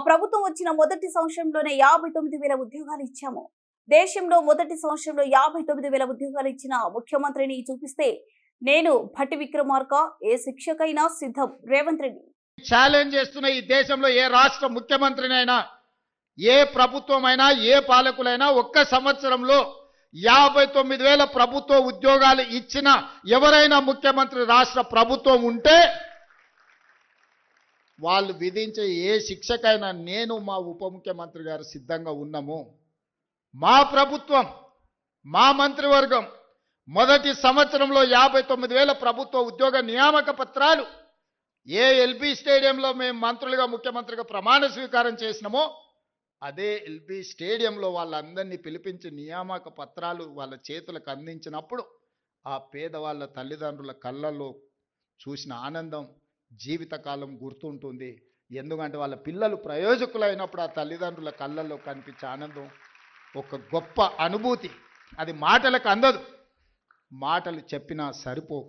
ప్రభుత్వం వచ్చిన మొదటి సంవత్సరంలోనే 59,000 ఉద్యోగాలు ఇచ్చాము. దేశంలో మొదటి సంవత్సరంలో 59,000 ఉద్యోగాలు ఇచ్చిన ముఖ్యమంత్రిని చూపిస్తే నేను భట్టి విక్రమార్క ఏ శిక్షకైనా సిద్ధం. రేవంత్ రెడ్డి ఛాలెంజ్ చేస్తున్న ఈ దేశంలో ఏ రాష్ట్ర ముఖ్యమంత్రినైనా, ఏ ప్రభుత్వమైనా, ఏ పాలకులైనా ఒక్క సంవత్సరంలో 59,000 ప్రభుత్వ ఉద్యోగాలు ఇచ్చిన ఎవరైనా ముఖ్యమంత్రి రాష్ట్ర ప్రభుత్వం ఉంటే వాళ్ళు విధించే ఏ శిక్షకైనా నేను, మా ఉప ముఖ్యమంత్రి గారు సిద్ధంగా ఉన్నాము. మా ప్రభుత్వం, మా మంత్రివర్గం మొదటి సంవత్సరంలో 59,000 ప్రభుత్వ ఉద్యోగ నియామక పత్రాలు ఏ ఎల్బీ స్టేడియంలో మేము మంత్రులుగా, ముఖ్యమంత్రిగా ప్రమాణ స్వీకారం చేసినామో అదే ఎల్బీ స్టేడియంలో వాళ్ళందరినీ పిలిపించి నియామక పత్రాలు వాళ్ళ చేతులకు అందించినప్పుడు ఆ పేదవాళ్ళ తల్లిదండ్రుల కళ్ళల్లో చూసిన ఆనందం జీవితకాలం గుర్తుంటుంది. ఎందుకంటే వాళ్ళ పిల్లలు ప్రయోజకులైనప్పుడు ఆ తల్లిదండ్రుల కళ్ళల్లో కనిపించే ఆనందం ఒక గొప్ప అనుభూతి. అది మాటలకు అందదు, మాటలు చెప్పినా సరిపోవు.